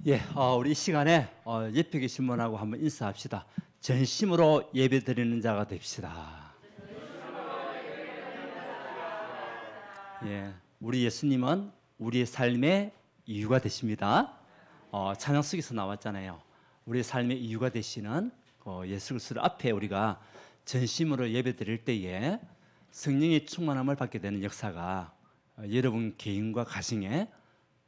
예, 우리 이 시간에 옆에 계신 분하고 한번 인사합시다. 전심으로 예배드리는 자가 됩시다. 예, 우리 예수님은 우리의 삶의 이유가 되십니다. 찬양 속에서 나왔잖아요. 우리의 삶의 이유가 되시는 예수 그리스도 앞에 우리가 전심으로 예배드릴 때에 성령의 충만함을 받게 되는 역사가 여러분 개인과 가정에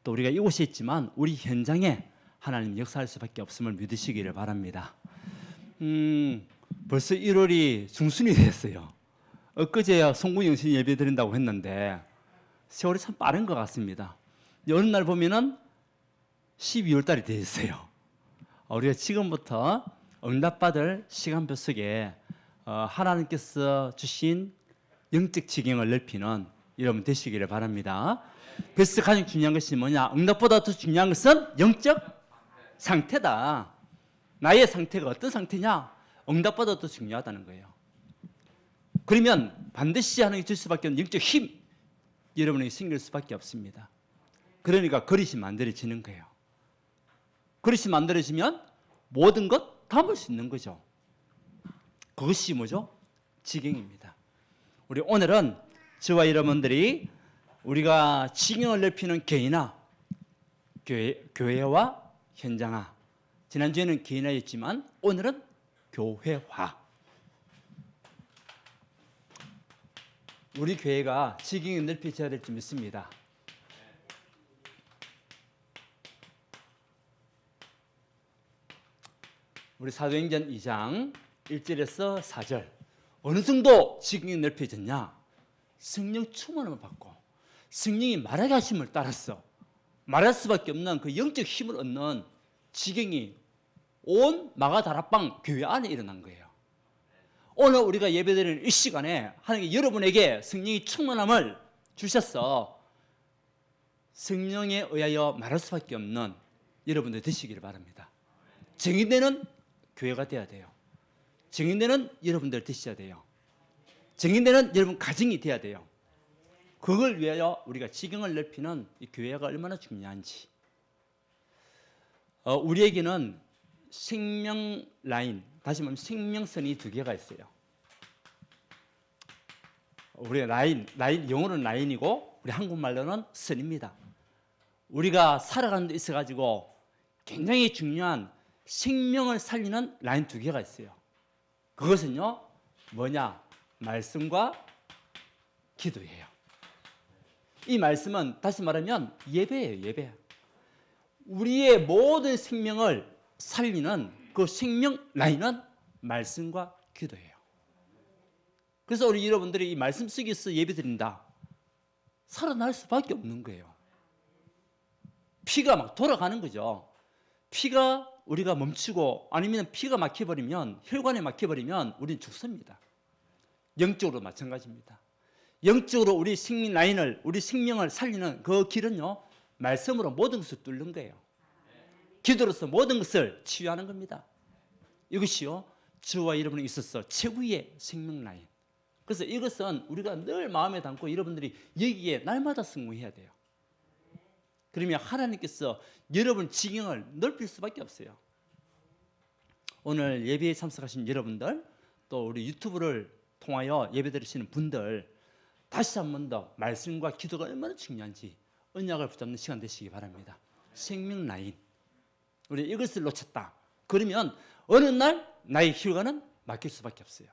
또 우리가 이곳에 있지만 우리 현장에 하나님 역사할 수밖에 없음을 믿으시기를 바랍니다. 벌써 1월이 중순이 됐어요. 엊그제야 송구영신 예배 드린다고 했는데 세월이 참 빠른 것 같습니다. 어느 날 보면은 12월 달이 되어 있어요. 우리가 지금부터 응답받을 시간표 속에 하나님께서 주신 영적 지경을 넓히는 여러분 되시기를 바랍니다. 그래서 가장 중요한 것이 뭐냐? 응답보다 더 중요한 것은 영적 상태다. 나의 상태가 어떤 상태냐? 응답보다 더 중요하다는 거예요. 그러면 반드시 하나님이 줄 수밖에 없는 영적 힘, 여러분에게 생길 수밖에 없습니다. 그러니까 그릇이 만들어지는 거예요. 그릇이 만들어지면 모든 것 담을 수 있는 거죠. 그것이 뭐죠? 지경입니다. 우리 오늘은 저와 여러분들이 우리가 지경을 넓히는 개인화, 교회와 현장화. 지난주에는 개인화였지만 오늘은 교회화. 우리 교회가 지경이 넓혀져야 될 줄 믿습니다. 우리 사도행전 2장 1절에서 4절 어느 정도 지경이 넓혀졌냐? 성령 충만함을 받고 성령이 말하게 하심을 따라서 말할 수밖에 없는 그 영적 힘을 얻는 지경이 온 마가다락방 교회 안에 일어난 거예요. 오늘 우리가 예배드리는 이 시간에 하나님께 여러분에게 성령이 충만함을 주셔서 성령에 의하여 말할 수밖에 없는 여러분들 되시기를 바랍니다. 증인되는 교회가 돼야 돼요. 증인되는 여러분들 되셔야 돼요. 증인되는 여러분 가정이 돼야 돼요. 그걸 위하여 우리가 지경을 넓히는 이 교회가 얼마나 중요한지. 우리에게는 생명 라인, 다시 말하면 생명선이 두 개가 있어요. 우리 라인 영어로는 라인이고 우리 한국말로는 선입니다. 우리가 살아가는 데 있어가지고 굉장히 중요한 생명을 살리는 라인 두 개가 있어요. 그것은요 뭐냐? 말씀과 기도예요. 이 말씀은 다시 말하면 예배예요. 예배. 우리의 모든 생명을 살리는 그 생명 라인은 말씀과 기도예요. 그래서 우리 여러분들이 이 말씀 속에서 예배드린다. 살아날 수밖에 없는 거예요. 피가 막 돌아가는 거죠. 피가 우리가 멈추고 아니면 피가 막혀버리면 혈관에 막혀버리면 우리는 죽습니다. 영적으로 마찬가지입니다. 영적으로 우리 생명 라인을 우리 생명을 살리는 그 길은요 말씀으로 모든 것을 뚫는 거예요. 기도로서 모든 것을 치유하는 겁니다. 이것이요 저와 여러분에 있어서 최고의 생명 라인. 그래서 이것은 우리가 늘 마음에 담고 여러분들이 여기에 날마다 승무해야 돼요. 그러면 하나님께서 여러분 지경을 넓힐 수밖에 없어요. 오늘 예배에 참석하신 여러분들 또 우리 유튜브를 통하여 예배드리시는 분들 다시 한 번 더 말씀과 기도가 얼마나 중요한지 언약을 붙잡는 시간 되시기 바랍니다. 생명 라인. 우리 이것을 놓쳤다. 그러면 어느 날 나의 혈관은 막힐 수밖에 없어요.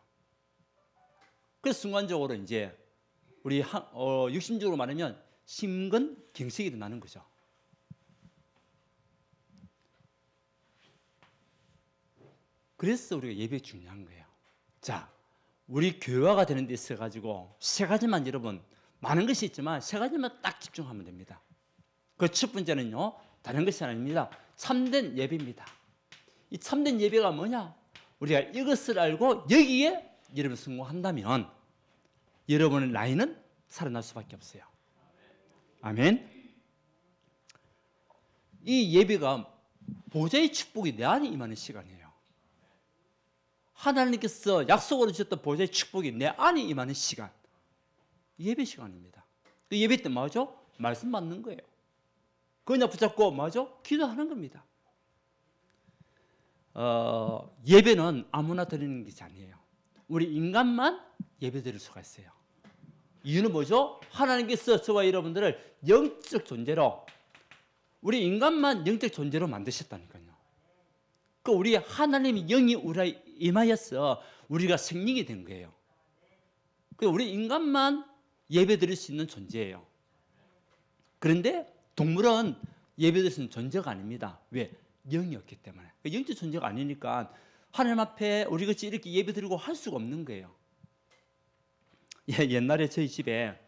그래서 순간적으로 이제 우리 육신적으로 말하면 심근경색이 일어나는 거죠. 그래서 우리가 예배 중요한 거예요. 자, 우리 교회화가 되는 데 있어가지고 세 가지만 여러분 많은 것이 있지만 세 가지만 딱 집중하면 됩니다. 그 첫 번째는요 다른 것이 아닙니다. 참된 예배입니다. 이 참된 예배가 뭐냐? 우리가 이것을 알고 여기에 여러분 성공한다면 여러분의 라인은 살아날 수밖에 없어요. 아멘. 이 예배가 보좌의 축복이 내 안에 임하는 시간이에요. 하나님께서 약속으로 주셨던 보좌의 축복이 내 안에 임하는 시간, 예배 시간입니다. 그 예배 때 뭐죠? 말씀 받는 거예요. 그냥 붙잡고 뭐죠? 기도하는 겁니다. 예배는 아무나 드리는 것이 아니에요. 우리 인간만 예배 드릴 수가 있어요. 이유는 뭐죠? 하나님께서 저와 여러분들을 영적 존재로, 우리 인간만 영적 존재로 만드셨다니까요. 그 우리 하나님의 영이 우리에 임하여서 우리가 생명이 된 거예요. 그 우리 인간만 예배 드릴 수 있는 존재예요. 그런데 동물은 예배 드릴 수 있는 존재가 아닙니다. 왜? 영이 없기 때문에. 영적 존재가 아니니까 하나님 앞에 우리같이 이렇게 예배 드리고 할 수가 없는 거예요. 옛날에 저희 집에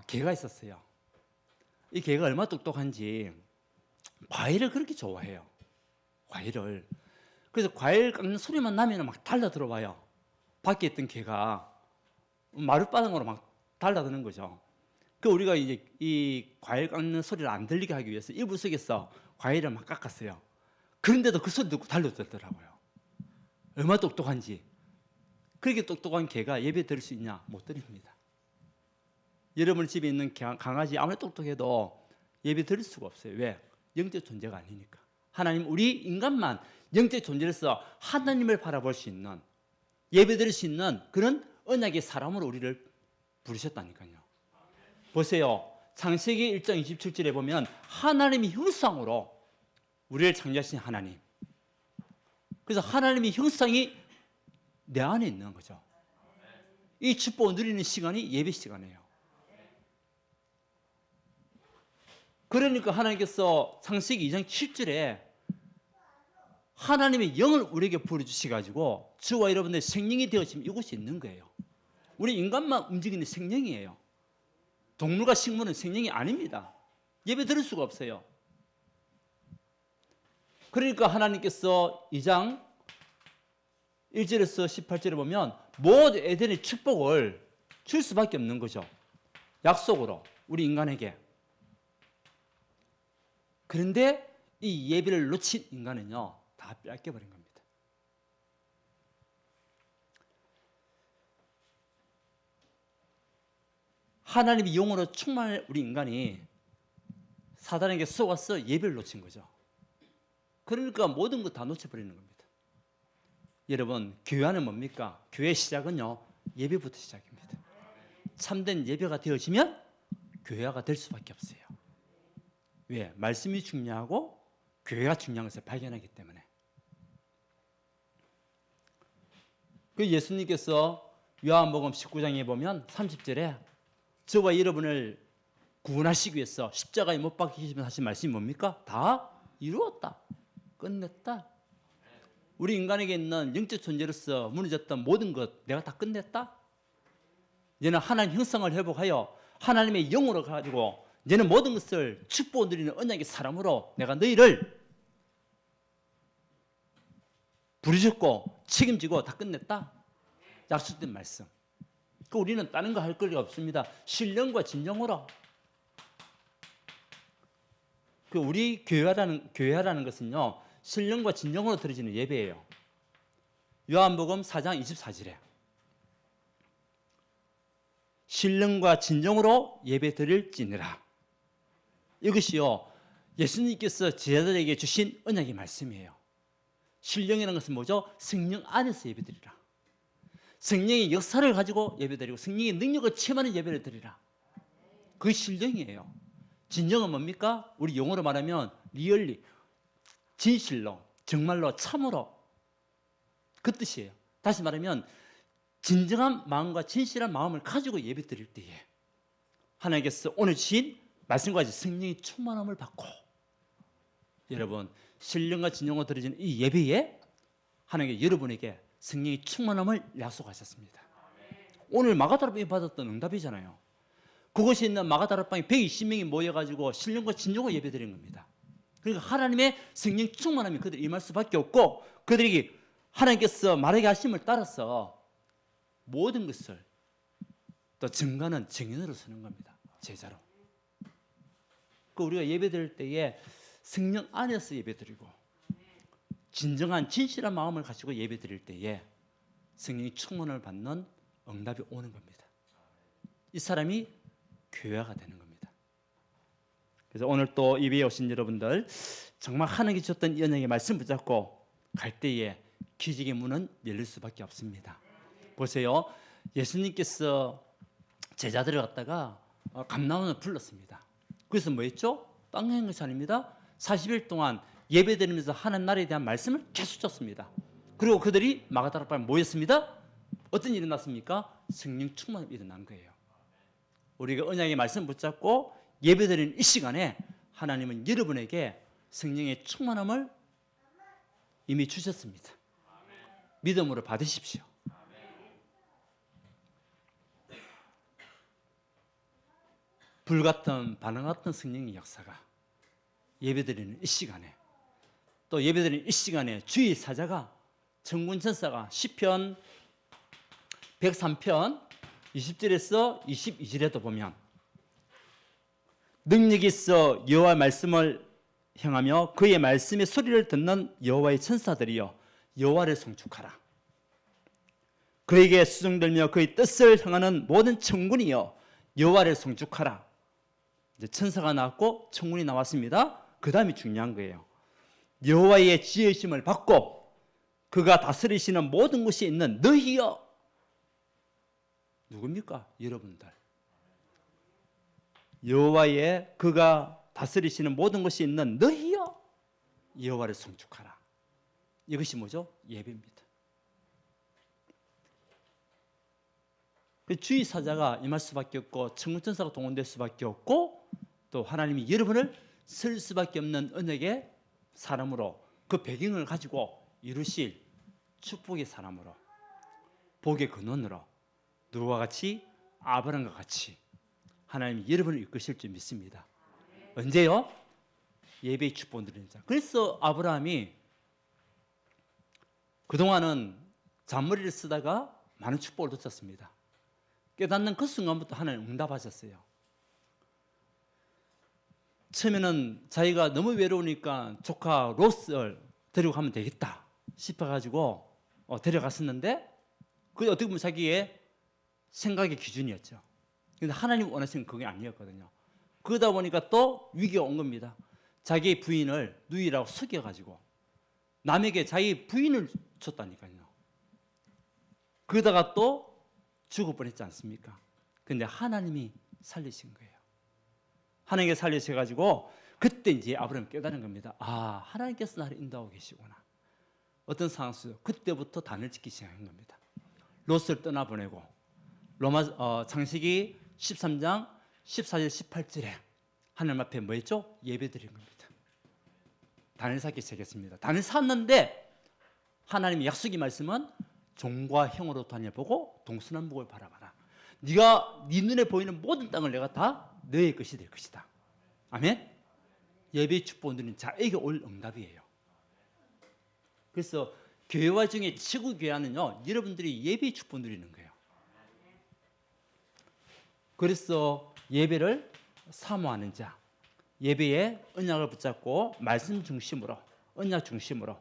개가 있었어요. 이 개가 얼마나 똑똑한지 과일을 그렇게 좋아해요. 과일을. 그래서 과일 깎는 소리만 나면 막 달려들어 와요. 밖에 있던 개가 마룻바닥으로 막 달려드는 거죠. 그 우리가 이제 이 과일 깎는 소리를 안 들리게 하기 위해서 이불 속에서 과일을 막 깎았어요. 그런데도 그 소리 듣고 달려들더라고요. 얼마나 똑똑한지. 그렇게 똑똑한 개가 예배 드릴 수 있냐? 못 드립니다. 여러분 집에 있는 강아지 아무리 똑똑해도 예배 드릴 수가 없어요. 왜? 영적 존재가 아니니까. 하나님, 우리 인간만 영적 존재로서 하나님을 바라볼 수 있는, 예배 드릴 수 있는 그런 언약의 사람으로 우리를 부르셨다니까요. 보세요. 창세기 1장 27절에 보면 하나님의 형상으로 우리를 창조하신 하나님. 그래서 하나님의 형상이 내 안에 있는 거죠. 이 축복을 누리는 시간이 예배 시간이에요. 그러니까 하나님께서 창세기 2장 7절에 하나님의 영을 우리에게 부어주셔가지고 저와 여러분의 생명이 되어지면 이곳이 있는 거예요. 우리 인간만 움직이는 생명이에요. 동물과 식물은 생명이 아닙니다. 예배 드릴 수가 없어요. 그러니까 하나님께서 2장 1절에서 18절에 보면 모든 에덴의 축복을 줄 수밖에 없는 거죠. 약속으로 우리 인간에게. 그런데 이 예배를 놓친 인간은요, 다 뺏겨버린 겁니다. 하나님의 영으로 충만한 우리 인간이 사단에게 속아서 예배를 놓친 거죠. 그러니까 모든 것 다 놓쳐버리는 겁니다. 여러분, 교회는 뭡니까? 교회의 시작은요, 예배부터 시작입니다. 참된 예배가 되어지면 교회가 될 수밖에 없어요. 왜? 말씀이 중요하고 교회가 중요한 것을 발견하기 때문에. 그 예수님께서 요한복음 19장에 보면 30절에 저와 여러분을 구원하시기 위해서 십자가에 못 박히시면서 하신 말씀이 뭡니까? 다 이루었다. 끝냈다. 우리 인간에게 있는 영적 존재로서 무너졌던 모든 것 내가 다 끝냈다. 이제는 하나님 형상을 회복하여 하나님의 영으로 가지고 이제는 모든 것을 축복을 누리는 언약의 사람으로 내가 너희를 부르셨고 책임지고 다 끝냈다. 약속된 말씀. 그 우리는 다른 거 할 거리가 없습니다. 신령과 진정으로. 그 우리 교회라는 것은요, 신령과 진정으로 드려지는 예배예요. 요한복음 4장 24절에 신령과 진정으로 예배 드릴지니라. 이것이요, 예수님께서 제자들에게 주신 언약의 말씀이에요. 신령이라는 것은 뭐죠? 성령 안에서 예배 드리라. 성령의 역사를 가지고 예배 드리고 성령의 능력을 체험하는 예배를 드리라. 그게 신령이에요. 진정은 뭡니까? 우리 용어로 말하면 리얼리, 진실로, 정말로, 참으로, 그 뜻이에요. 다시 말하면 진정한 마음과 진실한 마음을 가지고 예배 드릴 때에 하나님께서 오늘 주신 말씀과 같이 성령의 충만함을 받고, 여러분, 신령과 진정으로 드려지는 이 예배에 하나님께 여러분에게 성령의 충만함을 약속하셨습니다. 오늘 마가다락방에 받았던 응답이잖아요. 그곳에 있는 마가다락방에 120명이 모여가지고 신령과 진정으로 예배드린 겁니다. 그러니까 하나님의 성령 충만함이 그들이 임할 수밖에 없고, 그들에게 하나님께서 말하게 하심을 따라서 모든 것을 또 증거하는 증인으로 서는 겁니다. 제자로. 그 우리가 예배드릴 때에 성령 안에서 예배드리고 진정한 진실한 마음을 가지고 예배드릴 때에 성령의 충만을 받는 응답이 오는 겁니다. 이 사람이 교회가 되는 겁니다. 그래서 오늘 또 예배에 오신 여러분들, 정말 하나님께 주셨던 이 언약의 말씀 붙잡고 갈 때에 기적의 문은 열릴 수밖에 없습니다. 보세요. 예수님께서 제자들을 갖다가 감람원을 불렀습니다. 그래서 뭐 했죠? 빵 행사 아닙니다. 40일 동안 예배드리면서 하나님 나라에 대한 말씀을 계속 줬습니다. 그리고 그들이 마가다락방에 모였습니다. 어떤 일이 났습니까? 성령 충만이 일어난 거예요. 우리가 언약의 말씀 붙잡고 예배드리는 이 시간에 하나님은 여러분에게 성령의 충만함을 이미 주셨습니다. 믿음으로 받으십시오. 불같은 반응 같은 성령의 역사가 예배드리는 이 시간에, 또 예배드리는 이 시간에 주의 사자가 천군천사가 시편 103편 20절에서 22절에도 보면 능력이 있어 여호와의 말씀을 행하며 그의 말씀의 소리를 듣는 여호와의 천사들이여 여호와를 송축하라. 그에게 수종들며 그의 뜻을 행하는 모든 천군이여 여호와를 송축하라. 이제 천사가 나왔고 천군이 나왔습니다. 그 다음이 중요한 거예요. 여호와의 지으심을 받고 그가 다스리시는 모든 곳에 있는 너희여. 누굽니까? 여러분들. 여호와의 그가 다스리시는 모든 곳에 있는 너희여 여호와를 송축하라. 이것이 뭐죠? 예배입니다. 주의 사자가 임할 수밖에 없고 천군천사가 동원될 수밖에 없고 또 하나님이 여러분을 쓸 수밖에 없는 언약의 사람으로 그 배경을 가지고 이루실 축복의 사람으로 복의 근원으로 누구와 같이? 아브라함과 같이 하나님이 여러분을 이끄실 줄 믿습니다. 언제요? 예배의 축복을 누리는 자. 그래서 아브라함이 그동안은 잔머리를 쓰다가 많은 축복을 놓쳤습니다. 깨닫는 그 순간부터 하나님 응답하셨어요. 처음에는 자기가 너무 외로우니까 조카 롯을 데리고 가면 되겠다 싶어가지고 데려갔었는데 그게 어떻게 보면 자기의 생각의 기준이었죠. 근데 하나님 원하시는 그게 아니었거든요. 그러다 보니까 또 위기가 온 겁니다. 자기 부인을 누이라고 속여가지고 남에게 자기 부인을 줬다니까요. 그러다가 또 죽을 뻔했지 않습니까? 근데 하나님이 살리신 거예요. 하나님께 살리셔가지고 그때 이제 아브라함이 깨달은 겁니다. 아, 하나님께서 나를 인도하고 계시구나. 어떤 상황 속에서 그때부터 단을 짓기 시작한 겁니다. 롯을 떠나보내고 창세기 13장 14절 18절에 하나님 앞에 뭐 했죠? 예배 드린 겁니다. 단을 쌓기 시작했습니다. 단을 샀는데 하나님의 약속의 말씀은 종과 형으로 다녀보고 동서남북을 바라봐라. 네가 네 눈에 보이는 모든 땅을 내가 다 너의 것이 될 것이다. 아멘. 예배의 축복을 누리는 자에게 올 응답이에요. 그래서 교회와 중에 지구 교회는요, 여러분들이 예배의 축복을 누리는 거예요. 그래서 예배를 사모하는 자, 예배에 언약을 붙잡고 말씀 중심으로, 언약 중심으로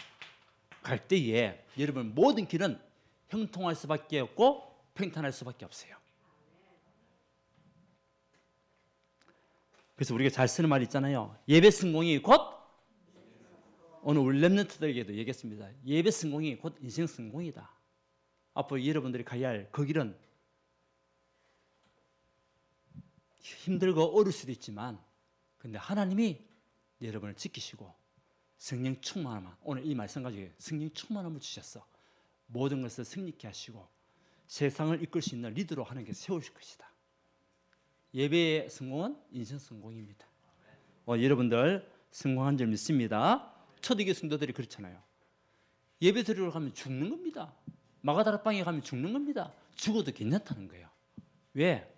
갈 때에 여러분 모든 길은 형통할 수밖에 없고 평탄할 수밖에 없어요. 그래서 우리가 잘 쓰는 말이 있잖아요. 예배 성공이 곧 오늘 우리 렘넌트들에게도 얘기했습니다. 예배 성공이 곧 인생 성공이다. 앞으로 여러분들이 가야 할 그 길은 힘들고 어려울 수도 있지만 근데 하나님이 여러분을 지키시고 성령 충만함, 오늘 이 말씀 가지고 성령 충만함을 주셨어. 모든 것을 승리케 하시고 세상을 이끌 수 있는 리더로 하나님께서 세우실 것이다. 예배의 성공은 인생 성공입니다. 여러분들 성공한 줄 믿습니다. 초대교회 성도들이 그렇잖아요. 예배 드리러 가면 죽는 겁니다. 마가다락방에 가면 죽는 겁니다. 죽어도 괜찮다는 거예요. 왜?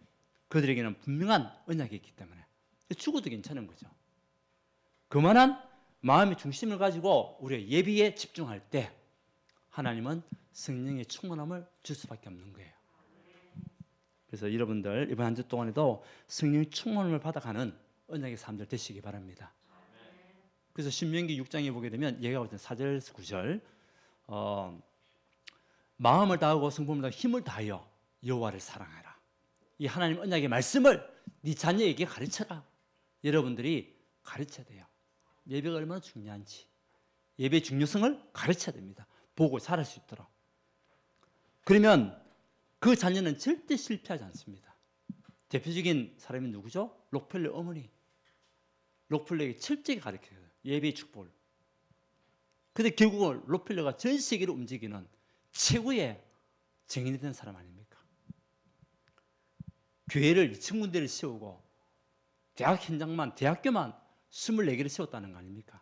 그들에게는 분명한 언약이 있기 때문에 죽어도 괜찮은 거죠. 그만한 마음의 중심을 가지고 우리가 예배에 집중할 때 하나님은 성령의 충만함을 줄 수밖에 없는 거예요. 그래서 여러분들 이번 한 주 동안에도 성령 충만함을 받아가는 언약의 사람들 되시기 바랍니다. 그래서 신명기 6장에 보게 되면 얘가 4절에서 9절 마음을 다하고 성품을 다하고 힘을 다하여 여호와를 사랑하라. 이 하나님 언약의 말씀을 네 자녀에게 가르쳐라. 여러분들이 가르쳐야 돼요. 예배가 얼마나 중요한지, 예배의 중요성을 가르쳐야 됩니다. 보고 잘할 수 있도록. 그러면 그 자녀는 절대 실패하지 않습니다. 대표적인 사람이 누구죠? 록펠러 어머니. 록펠러에게 철저히 가르쳐요. 예배의 축복을. 근데 결국은 록펠러가 전 세계를 움직이는 최고의 정인이 된 사람 아닙니까? 교회를 2,000군데를 세우고 대학 현장만, 대학교만 24개를 세웠다는 거 아닙니까?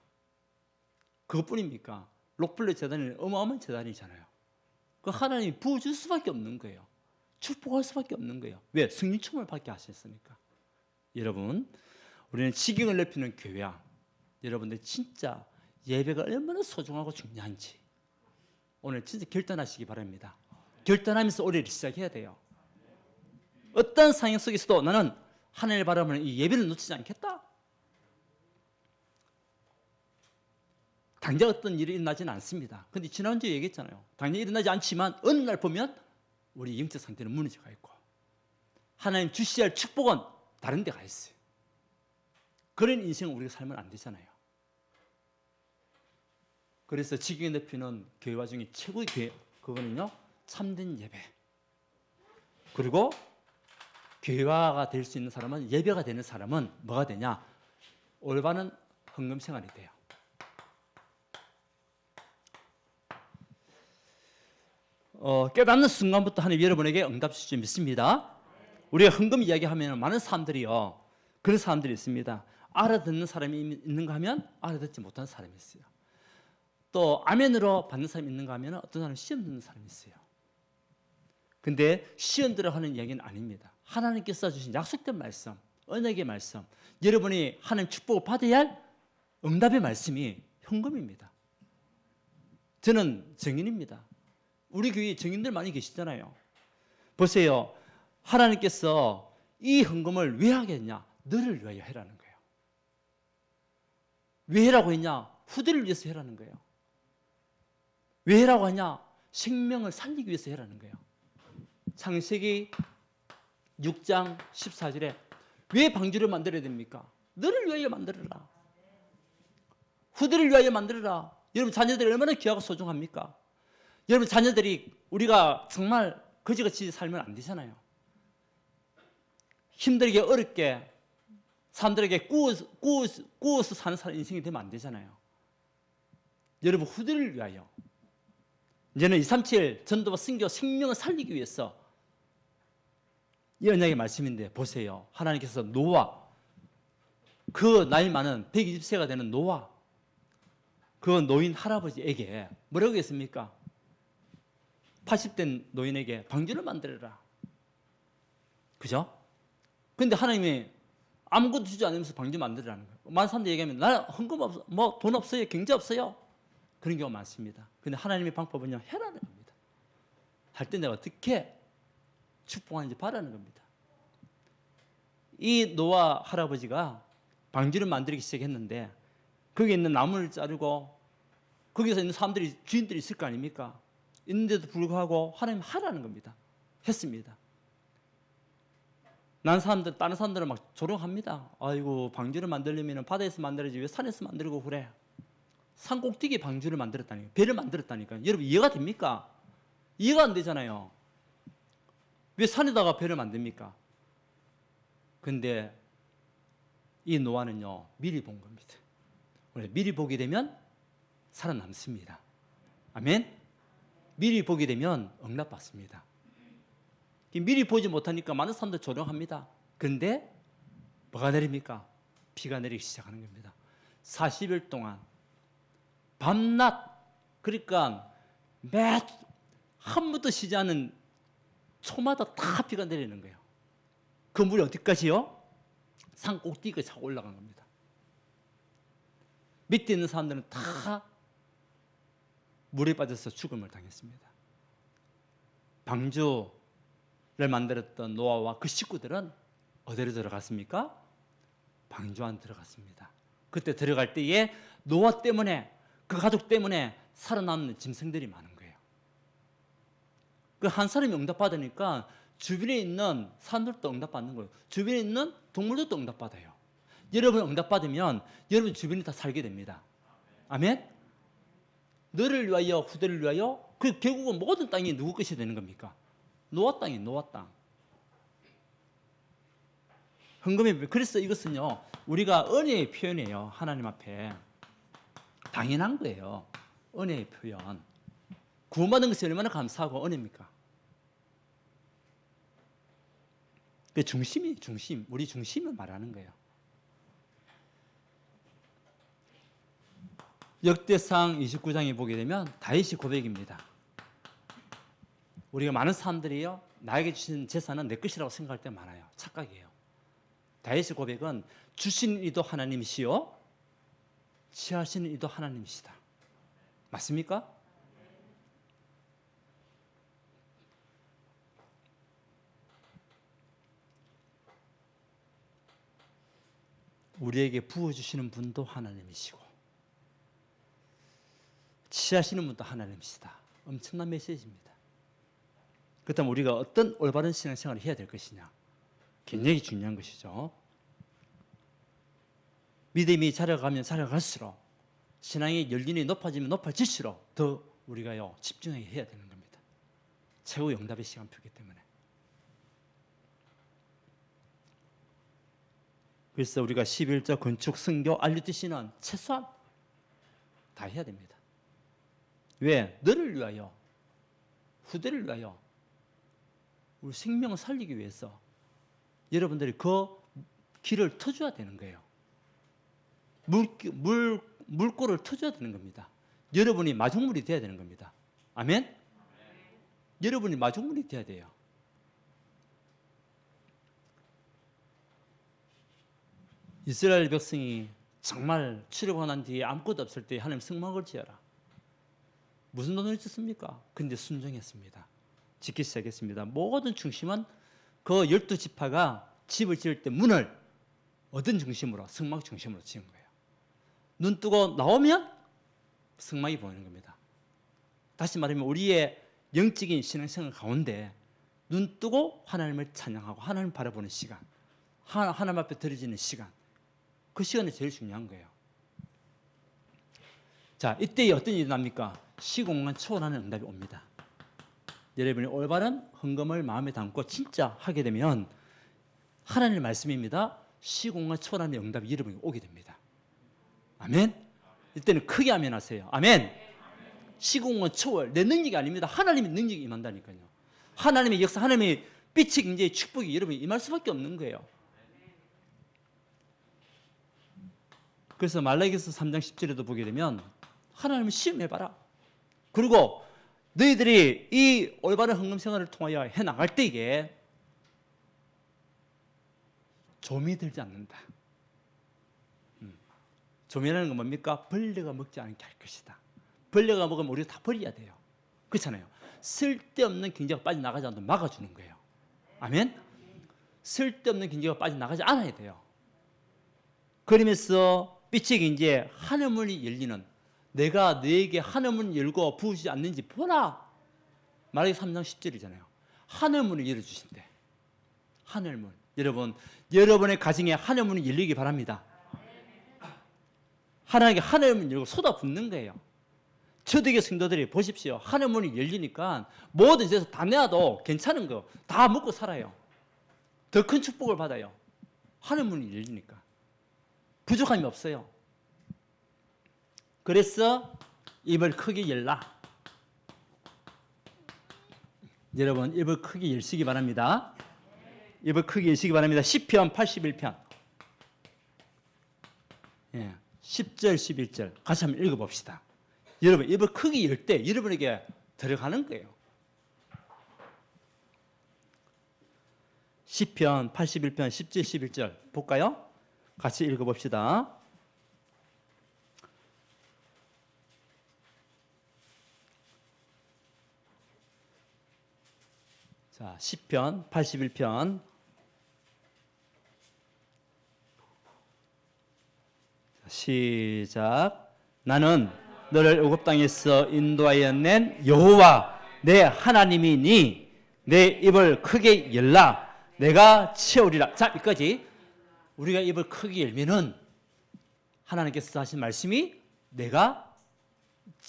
그것뿐입니까? 록펠러 재단은 어마어마한 재단이잖아요. 그 하나님이 부어줄 수밖에 없는 거예요. 축복할 수밖에 없는 거예요. 왜? 승리춤을 받게 하셨으니까. 여러분, 우리는 지경을 넓히는 교회야. 여러분들 진짜 예배가 얼마나 소중하고 중요한지 오늘 진짜 결단하시기 바랍니다. 결단하면서 올해를 시작해야 돼요. 어떤 상황 속에서도 나는 하나님을 바라보는 이 예배를 놓치지 않겠다. 당장 어떤 일이 일어나지는 않습니다. 그런데 지난주에 얘기했잖아요. 당장 일어나지 않지만 어느 날 보면 우리 영적 상태는 무너져가 있고 하나님 주셔야 할 축복은 다른 데 가 있어요. 그런 인생을 우리가 살면 안 되잖아요. 그래서 지경에 높이는 교회와 중에 최고의 교회, 그거는요, 참된 예배. 그리고 교회화가 될 수 있는 사람은, 예배가 되는 사람은 뭐가 되냐? 올바른 헌금 생활이 돼요. 깨닫는 순간부터 하나님 여러분에게 응답 주실 줄 믿습니다. 우리가 헌금 이야기하면 많은 사람들이요, 그런 사람들이 있습니다. 알아듣는 사람이 있는가 하면 알아듣지 못하는 사람이 있어요. 또 아멘으로 받는 사람이 있는가 하면 어떤 사람은 시험 듣는 사람이 있어요. 근데 시험 들어 하는 이야기는 아닙니다. 하나님께서 주신 약속된 말씀, 언약의 말씀, 여러분이 하나님 축복을 받아야 할 응답의 말씀이 현금입니다. 저는 증인입니다. 우리 교회에 증인들 많이 계시잖아요. 보세요. 하나님께서 이 헌금을 왜 하겠냐? 너를 위하여 해라는 거예요. 왜 해라고 했냐? 후대를 위해서 해라는 거예요. 왜 해라고 하냐? 생명을 살리기 위해서 해라는 거예요. 창세기 6장 14절에 왜 방주를 만들어야 됩니까? 너를 위하여 만들어라. 후대를 위하여 만들어라. 여러분 자녀들이 얼마나 귀하고 소중합니까? 여러분 자녀들이 우리가 정말 거지같이 살면 안 되잖아요. 힘들게 어렵게 사람들에게 꾸어서 사는 사람 인생이 되면 안 되잖아요. 여러분 후대를 위하여. 이제는 237 전도와 선교 생명을 살리기 위해서 이 언약의 말씀인데 보세요. 하나님께서 노아, 그 나이 많은 120세가 되는 노아, 그 노인 할아버지에게 뭐라고 했습니까? 80대 노인에게 방주를 만들어라. 그죠? 근데 하나님이 아무것도 주지 않으면서 방주 만들라는 거예요. 많은 사람들이 얘기하면 나 헌금 없어, 뭐 돈 없어요, 경제 없어요. 그런 경우가 많습니다. 근데 하나님의 방법은요, 해라는 겁니다. 할 때 내가 어떻게 축복하는지 바라는 겁니다. 이 노아 할아버지가 방주를 만들기 시작했는데 거기에 있는 나무를 자르고 거기서 있는 사람들이 주인들이 있을 거 아닙니까? 있는데도 불구하고 하나님 하라는 겁니다. 했습니다. 다른 사람들은 막 조롱합니다. 아이고 방주를 만들려면 바다에서 만들어야지 왜 산에서 만들고 그래? 산 꼭대기에 방주를 만들었다니까, 배를 만들었다니까. 여러분 이해가 됩니까? 이해가 안 되잖아요. 왜 산에다가 배를 만듭니까? 근데 이 노아는요 미리 본 겁니다. 미리 보게 되면 살아남습니다. 아멘. 미리 보게 되면 응답받습니다. 미리 보지 못하니까 많은 사람들 조롱합니다. 그런데 뭐가 내립니까? 비가 내리기 시작하는 겁니다. 40일 동안 밤낮, 그러니까 매 한 번도 쉬지 않은 초마다 다 비가 내리는 거예요. 그 물이 어디까지요? 산 꼭대기까지 차고 올라간 겁니다. 밑에 있는 사람들은 다 물에 빠져서 죽음을 당했습니다. 방주를 만들었던 노아와 그 식구들은 어디로 들어갔습니까? 방주 안 들어갔습니다. 그때 들어갈 때에 노아 때문에, 그 가족 때문에 살아남는 짐승들이 많은 거예요. 그 한 사람이 응답받으니까 주변에 있는 사람들도 응답받는 거예요. 주변에 있는 동물들도 응답받아요. 여러분 응답받으면 여러분 주변이 다 살게 됩니다. 아멘? 너를 위하여 후대를 위하여. 그 결국은 모든 땅이 누구 것이 되는 겁니까? 노아 땅이 노아 땅. 헌금이. 그래서 이것은요 우리가 은혜의 표현이에요. 하나님 앞에 당연한 거예요. 은혜의 표현. 구원받은 것이 얼마나 감사하고 은혜입니까? 그 중심이 중심, 우리 중심을 말하는 거예요. 역대상 29장에 보게 되면 다윗의 고백입니다. 우리가 많은 사람들이요 나에게 주신 재산은 내 것이라고 생각할 때 많아요. 착각이에요. 다윗의 고백은 주시는 이도 하나님이시요 취하시는 이도 하나님이시다. 맞습니까? 우리에게 부어주시는 분도 하나님이시고 취하시는 분도 하나님이시다. 엄청난 메시지입니다. 그렇다면 우리가 어떤 올바른 신앙생활을 해야 될 것이냐, 굉장히 중요한 것이죠. 믿음이 자라가면 자라갈수록, 신앙의 연륜이 높아지면 높아질수록 더 우리가요 집중하게 해야 되는 겁니다. 최고 응답의 시간표이기 때문에. 그래서 우리가 11조 건축, 선교, 알리티시는 최소한 다 해야 됩니다. 왜? 너를 위하여, 후대를 위하여, 우리 생명을 살리기 위해서 여러분들이 그 길을 터줘야 되는 거예요. 물꼬를 터줘야 되는 겁니다. 여러분이 마중물이 돼야 되는 겁니다. 아멘? 여러분이 마중물이 돼야 돼요. 이스라엘 백성이 정말 출애굽한 뒤에 아무것도 없을 때 하나님 성막을 지어라. 무슨 돈을 줬습니까? 근데 순종했습니다. 짓기 시작했습니다. 모든 중심은 그 12지파가 집을 지을 때 문을 어떤 중심으로? 성막 중심으로 지은 거예요. 눈 뜨고 나오면 성막이 보이는 겁니다. 다시 말하면 우리의 영적인 신앙생활 가운데 눈 뜨고 하나님을 찬양하고 하나님을 바라보는 시간, 하나님 앞에 드려지는 시간, 그 시간이 제일 중요한 거예요. 자, 이때 어떤 일이 납니까? 시공간 초월하는 응답이 옵니다. 여러분이 올바른 헌금을 마음에 담고 진짜 하게 되면 하나님의 말씀입니다. 시공간 초월하는 응답이 여러분에게 오게 됩니다. 아멘? 이때는 크게 아멘하세요. 아멘? 시공간 초월, 내 능력이 아닙니다. 하나님의 능력이 임한다니까요. 하나님의 역사, 하나님의 빛의 굉장히 축복이 여러분이 임할 수밖에 없는 거예요. 그래서 말라기서 3장 10절에도 보게 되면 하나님을 시험해봐라. 그리고 너희들이 이 올바른 헌금 생활을 통하여 해나갈 때에 좀이 들지 않는다. 좀이라는 건 뭡니까? 벌레가 먹지 않게 할 것이다. 벌레가 먹으면 우리가 다 버려야 돼요. 그렇잖아요. 쓸데없는 경제가 빠져나가지 않도록 막아주는 거예요. 아멘? 쓸데없는 경제가 빠져나가지 않아야 돼요. 그러면서 빛의 경제, 하늘문이 열리는, 내가 너에게 하늘문 열고 부으시지 않는지 보라. 말라기 3장 10절이잖아요. 하늘문을 열어주신대. 하늘문. 여러분, 여러분의 가정에 하늘문이 열리기 바랍니다. 하나님께 하늘문 열고 쏟아붓는 거예요. 초대교 성도들이 보십시오. 하늘문이 열리니까 모든 데서 다 내놔도 괜찮은 거 다 먹고 살아요. 더 큰 축복을 받아요. 하늘문이 열리니까. 부족함이 없어요. 그래서 입을 크게 열라. 여러분, 입을 크게 열시기 바랍니다. 입을 크게 열시기 바랍니다. 시편 81편. 예, 10절, 11절 같이 한번 읽어봅시다. 여러분, 입을 크게 열 때 여러분에게 들어가는 거예요. 시편 81편 10절, 11절 볼까요? 같이 읽어봅시다. 자, 시편 81편 시작. 나는 너를 애굽 땅에서 인도하여 낸 여호와 내 하나님이니 내 입을 크게 열라 내가 채우리라. 자, 여기까지. 우리가 입을 크게 열면은 하나님께서 하신 말씀이 내가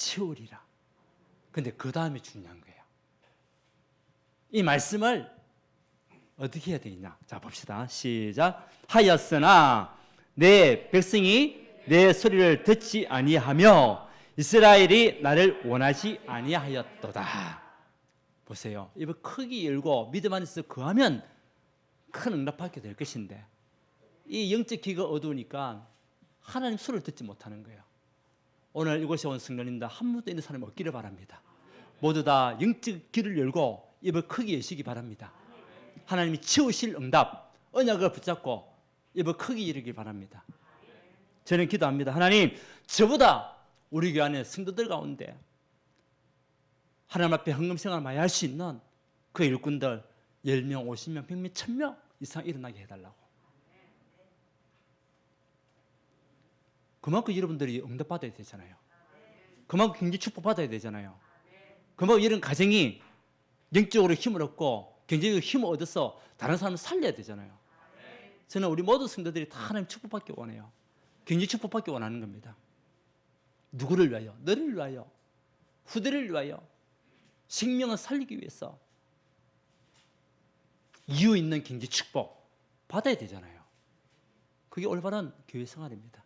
채우리라. 근데 그 다음에 중요한 거예요. 이 말씀을 어떻게 해야 되겠냐? 자, 봅시다. 시작. 하였으나 내 백성이 내 소리를 듣지 아니하며 이스라엘이 나를 원하지 아니하였도다. 보세요. 입을 크게 열고 믿음 안에서 거하면 큰 응답받게 될 것인데 이 영적 귀가 어두우니까 하나님 소리를 듣지 못하는 거예요. 오늘 이곳에 온 성도님들 한 분도 있는 사람이 없기를 바랍니다. 모두 다 영적 귀를 열고 입을 크게 여시기 바랍니다. 하나님이 채우실 응답, 언약을 붙잡고 입을 크게 열기 바랍니다. 저는 기도합니다. 하나님, 저보다 우리 교회 안에 성도들 가운데 하나님 앞에 헌금생활을 많이 할 수 있는 그 일꾼들 10명, 50명, 100명, 1000명 이상 일어나게 해달라고. 그만큼 여러분들이 응답받아야 되잖아요. 그만큼 경제 축복받아야 되잖아요. 그만큼 이런 가정이 영적으로 힘을 얻고 경제적으로 힘을 얻어서 다른 사람을 살려야 되잖아요. 저는 우리 모든 성도들이 다 하나님 축복받기 원해요. 경제 축복받기 원하는 겁니다. 누구를 위하여? 너를 위하여, 후대를 위하여, 생명을 살리기 위해서 이유 있는 경제 축복 받아야 되잖아요. 그게 올바른 교회 생활입니다.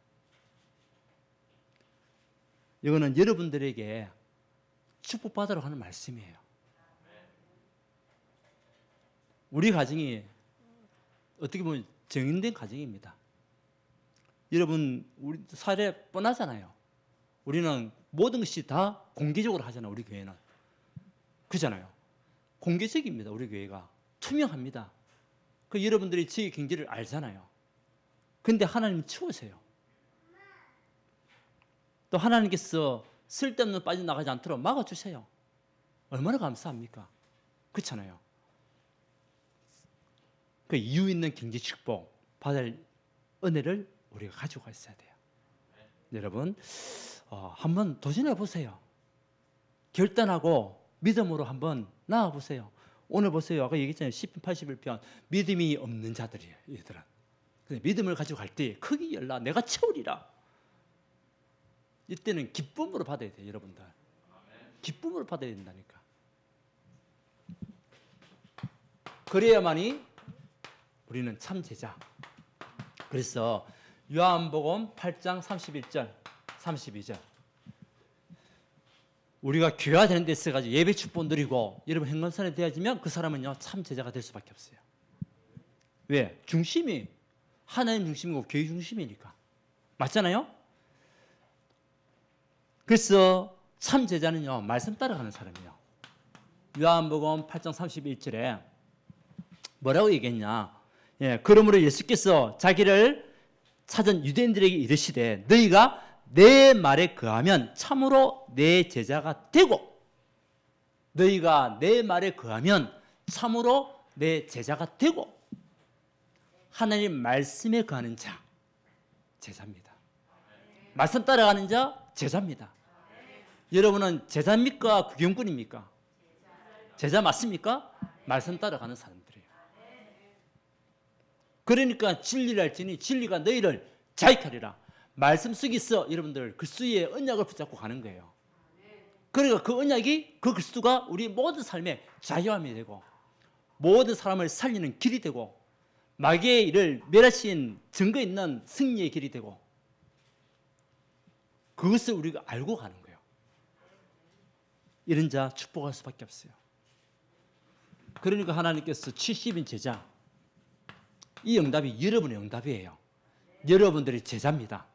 이거는 여러분들에게 축복받으라고 하는 말씀이에요. 우리 가정이 어떻게 보면 정인된 가정입니다. 여러분 우리 사례 뻔하잖아요. 우리는 모든 것이 다 공개적으로 하잖아요. 우리 교회는 그렇잖아요. 공개적입니다. 우리 교회가 투명합니다. 그 여러분들이 저희 경제를 알잖아요. 근데 하나님 채우세요. 또 하나님께서 쓸데없는 빠져나가지 않도록 막아주세요. 얼마나 감사합니까? 그렇잖아요. 그 이유 있는 경제 축복 받을 은혜를 우리가 가지고 있어야 돼요. 여러분 한번 도전해 보세요. 결단하고 믿음으로 한번 나아 보세요. 오늘 보세요. 아까 얘기했잖아요. 10편 81편 믿음이 없는 자들이에요. 얘들은. 근데 믿음을 가지고 갈 때 크게 열라 내가 채우리라. 이때는 기쁨으로 받아야 돼요. 여러분들. 기쁨으로 받아야 된다니까. 그래야만이 우리는 참 제자. 그래서 요한복음 8장 31절 32절 우리가 교화되는 데 있어가지고 예배 축복 누리고 여러분 행건선에 되어지면 그 사람은요 참 제자가 될 수밖에 없어요. 왜? 중심이 하나님 중심이고 교회 중심이니까. 맞잖아요? 그래서 참 제자는요 말씀 따라가는 사람이에요. 요한복음 8장 31절에 뭐라고 얘기했냐? 예, 그러므로 예수께서 자기를 찾은 유대인들에게 이르시되 너희가 내 말에 거하면 참으로 내 제자가 되고 너희가 내 말에 거하면 참으로 내 제자가 되고 하나님 말씀에 거하는 자 제자입니다. 말씀 따라가는 자 제자입니다. 여러분은 제자입니까? 구경꾼입니까? 제자 맞습니까? 말씀 따라가는 사람들이에요. 그러니까 진리를 알지니 진리가 너희를 자유케 하리라. 말씀 속에서 여러분들 그리스도의 언약을 붙잡고 가는 거예요. 그러니까 그 언약이 그 그리스도가 우리 모든 삶의 자유함이 되고 모든 사람을 살리는 길이 되고 마귀의 일을 멸하신 증거 있는 승리의 길이 되고 그것을 우리가 알고 가는 거예요. 이런 자 축복할 수밖에 없어요. 그러니까 하나님께서 70인 제자 이 응답이 여러분의 응답이에요. 여러분들이 제자입니다.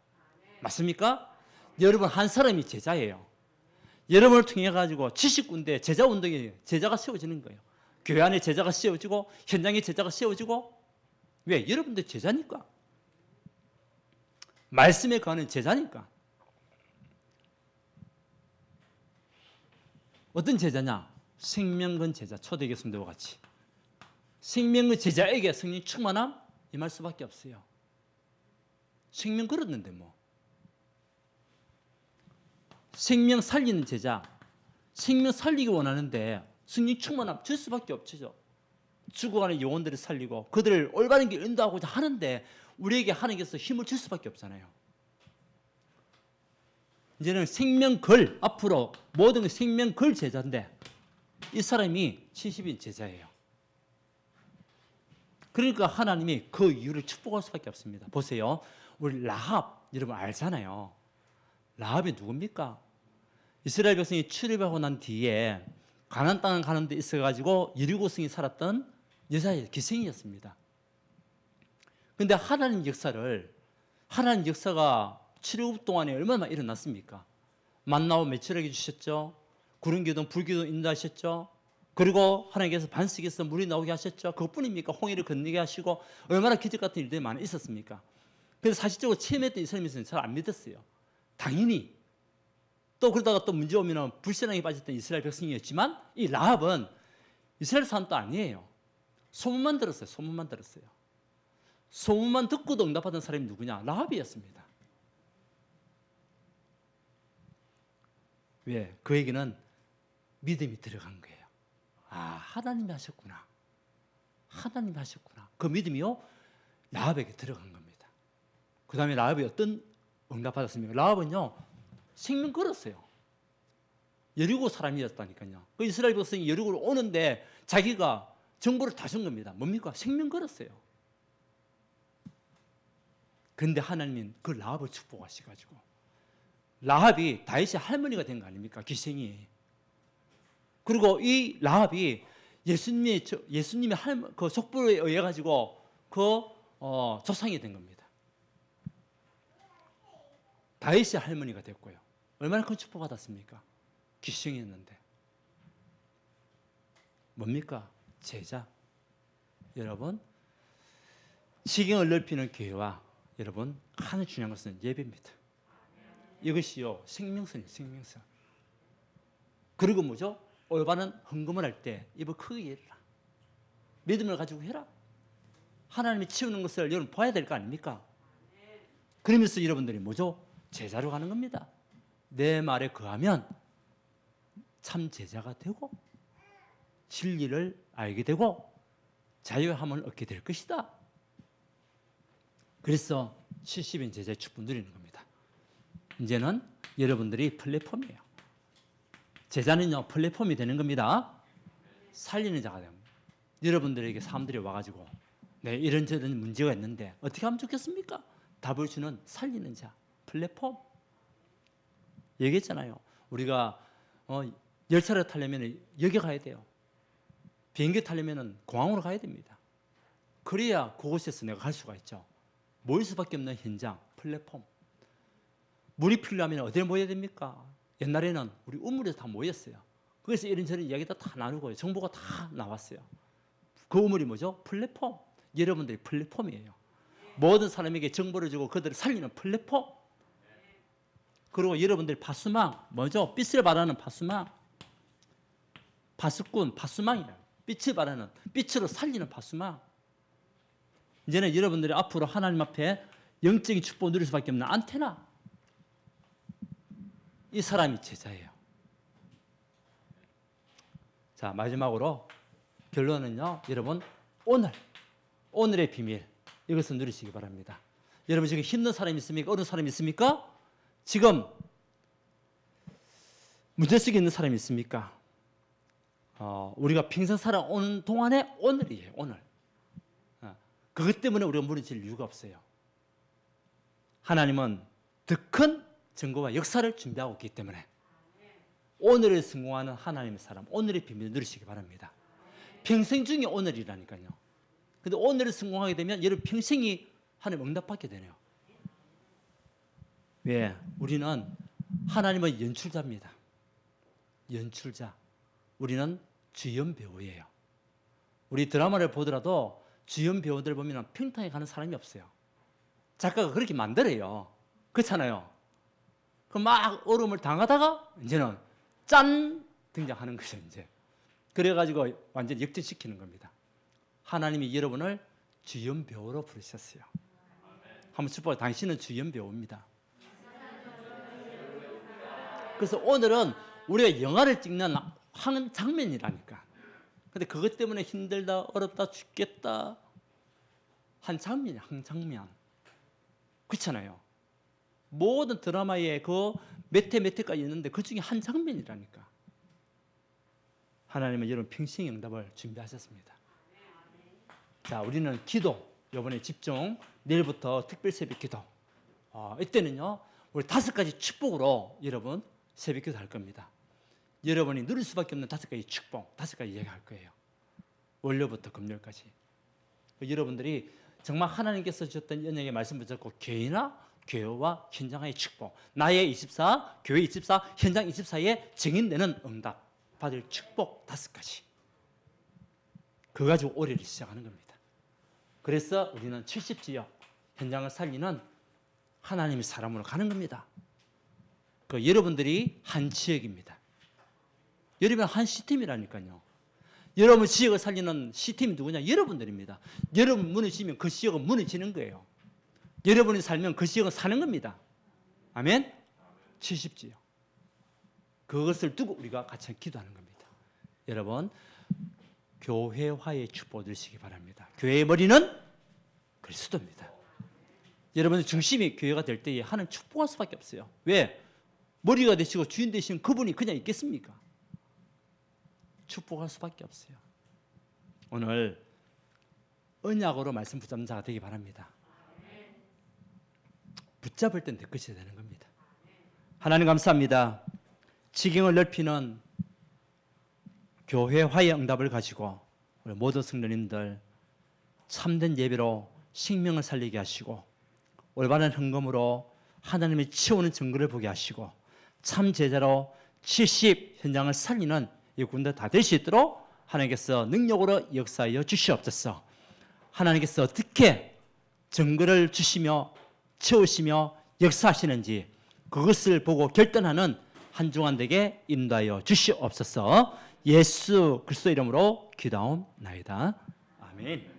맞습니까? 여러분 한 사람이 제자예요. 여러분을 통해 가지고 70군데 제자 운동이 제자가 세워지는 거예요. 교회 안에 제자가 세워지고 현장에 제자가 세워지고 왜? 여러분들 제자니까. 말씀에 거하는 제자니까. 어떤 제자냐? 생명건 제자, 초대교회 성도와 같이. 생명건 제자에게 성령 충만함? 임할 수밖에 없어요. 생명 걸었는데 뭐. 생명 살리는 제자, 생명 살리기 원하는데 성령 충만함 줄 수밖에 없죠. 죽어가는 영혼들을 살리고 그들을 올바른 길 인도하고자 하는데 우리에게 하나님께서 힘을 줄 수밖에 없잖아요. 이제는 생명걸, 앞으로 모든 생명걸 제자인데 이 사람이 70인 제자예요. 그러니까 하나님이 그 이유를 축복할 수밖에 없습니다. 보세요. 우리 라합 여러분 알잖아요. 라합이 누굽니까? 이스라엘 백성이 출애굽하고 난 뒤에 가나안 땅을 가는 데 있어가지고 여리고성이 살았던 여자의 기생이었습니다. 그런데 하나님 역사가 출애굽 동안에 얼마나 일어났습니까? 만나와 매출하게 주셨죠. 구름 기둥, 불 기둥 인도하셨죠. 그리고 하나님께서 반석에서 물이 나오게 하셨죠. 그것뿐입니까? 홍해를 건너게 하시고 얼마나 기적 같은 일들이 많이 있었습니까? 그래서 사실적으로 체험했던 이스라엘에서는 잘 안 믿었어요. 당연히 또 그러다가 또 문제 오면 불신앙에 빠졌던 이스라엘 백성이었지만 이 라합은 이스라엘 사람도 아니에요. 소문만 들었어요. 소문만 들었어요. 소문만 듣고도 응답받은 사람이 누구냐? 라합이었습니다. 왜? 그에게는 믿음이 들어간 거예요. 아, 하나님이 하셨구나. 하나님이 하셨구나. 그 믿음이요, 라합에게 들어간 겁니다. 그 다음에 라합이 어떤 응답받았습니까? 라합은요, 생명 걸었어요. 여리고 사람이었다니까요. 그 이스라엘 백성이 여리고를 오는데 자기가 정보를 다 준 겁니다. 뭡니까? 생명 걸었어요. 그런데 하나님은 그 라합을 축복하셔가지고 라합이 다윗의 할머니가 된 거 아닙니까? 기생이. 그리고 이 라합이 예수님의 그 속부에 의해 가지고 조상이 된 겁니다. 다윗의 할머니가 됐고요. 얼마나 큰 축복 받았습니까? 기생이었는데. 뭡니까? 제자. 여러분, 지경을 넓히는 교회와 여러분 하나 중요한 것은 예배입니다. 이것이요, 생명선이에요. 생명선. 그리고 뭐죠? 올바른 헌금을 할 때 입을 크게 열라. 믿음을 가지고 해라. 하나님이 치우는 것을 여러분 봐야 될 거 아닙니까? 그러면서 여러분들이 뭐죠? 제자로 가는 겁니다. 내 말에 거하면 참 제자가 되고 진리를 알게 되고 자유함을 얻게 될 것이다. 그래서 70인 제자의 축복 누리는 겁니다. 이제는 여러분들이 플랫폼이에요. 제자는요, 플랫폼이 되는 겁니다. 살리는 자가 됩니다. 여러분들에게 사람들이 와가지고 네, 이런저런 문제가 있는데 어떻게 하면 좋겠습니까? 답을 주는 살리는 자, 플랫폼. 얘기했잖아요. 우리가 열차를 타려면 역에 가야 돼요. 비행기 타려면 공항으로 가야 됩니다. 그래야 그곳에서 내가 갈 수가 있죠. 모일 수밖에 없는 현장, 플랫폼. 물이 필요하면 어디에 모여야 됩니까? 옛날에는 우리 우물에서 다 모였어요. 그래서 이런저런 이야기도 다 나누고 정보가 다 나왔어요. 그 우물이 뭐죠? 플랫폼. 여러분들이 플랫폼이에요. 모든 사람에게 정보를 주고 그들을 살리는 플랫폼. 그리고 여러분들이 파수망, 뭐죠? 빛을 발하는 파수망. 파수꾼, 파수망이에요. 빛을 발하는, 빛으로 살리는 파수망. 이제는 여러분들이 앞으로 하나님 앞에 영적인 축복을 누릴 수밖에 없는 안테나. 이 사람이 제자예요. 자, 마지막으로 결론은요, 여러분, 오늘의 비밀, 이것을 누리시기 바랍니다. 여러분, 지금 힘든 사람이 있습니까? 어려운 사람이 있습니까? 지금 문제 속에 있는 사람이 있습니까? 우리가 평생 살아오는 동안에 오늘이에요, 오늘. 그것 때문에 우리가 무너질 이유가 없어요. 하나님은 더 큰 증거와 역사를 준비하고 있기 때문에 오늘을 성공하는 하나님의 사람, 오늘의 비밀을 누리시기 바랍니다. 평생 중에 오늘이라니까요. 근데 오늘을 성공하게 되면 여러분 평생이 하나님 응답받게 되네요. 왜? 우리는 하나님의 연출자입니다. 연출자. 우리는 주연 배우예요. 우리 드라마를 보더라도 주연 배우들 보면 평탄에 가는 사람이 없어요. 작가가 그렇게 만들어요. 그렇잖아요. 그 막 어려움을 당하다가 이제는 짠! 등장하는 거죠, 이제. 그래가지고 완전히 역전시키는 겁니다. 하나님이 여러분을 주연 배우로 부르셨어요. 한번 축복해. 당신은 주연 배우입니다. 그래서 오늘은 우리가 영화를 찍는 한 장면이라니까. 근데 그것 때문에 힘들다, 어렵다, 죽겠다. 한 장면이야, 한 장면. 그렇잖아요. 모든 드라마의 그 몇 회까지 있는데 그 중에 한 장면이라니까. 하나님은 여러분 평생의 응답을 준비하셨습니다. 자, 우리는 기도 이번에 집중, 내일부터 특별 새벽 기도. 이때는요 우리 5가지 축복으로 여러분 새벽 기도 할 겁니다. 여러분이 누릴 수밖에 없는 5가지 축복, 5가지 이야기할 거예요. 월요일부터 금요일까지. 여러분들이 정말 하나님께서 주셨던 연약의 말씀 붙잡고 교회나 교회와 현장의 축복, 나의 24, 교회 24, 현장 24에 증인되는 응답 받을 축복 5가지. 그거 가지고 올해를 시작하는 겁니다. 그래서 우리는 70지역 현장을 살리는 하나님의 사람으로 가는 겁니다. 그 여러분들이 한 지역입니다. 여러분 한 시팀이라니까요. 여러분 지역을 살리는 시팀이 누구냐? 여러분들입니다. 여러분 무너지면 그 지역은 무너지는 거예요. 여러분이 살면 그 지역은 사는 겁니다. 아멘? 70지역. 그것을 두고 우리가 같이 기도하는 겁니다. 여러분 교회화의 축복 얻으시기 바랍니다. 교회의 머리는 그리스도입니다. 여러분의 중심이 교회가 될 때에 하는 축복할 수밖에 없어요. 왜? 머리가 되시고 주인 되신 그분이 그냥 있겠습니까? 축복할 수밖에 없어요. 오늘 언약으로 말씀 붙잡는 자가 되기 바랍니다. 붙잡을 땐 끝이 되는 겁니다. 하나님 감사합니다. 지경을 넓히는 교회화의 응답을 가지고 우리 모든 성도님들 참된 예배로 생명을 살리게 하시고 올바른 헌금으로 하나님의 치우는 증거를 보게 하시고 참 제자로 70 현장을 살리는 이 군대 다 될 수 있도록 하나님께서 능력으로 역사하여 주시옵소서. 하나님께서 어떻게 증거를 주시며 채우시며 역사하시는지 그것을 보고 결단하는 한 주간 되게 인도하여 주시옵소서. 예수 그리스도 이름으로 기도하옵나이다. 아멘.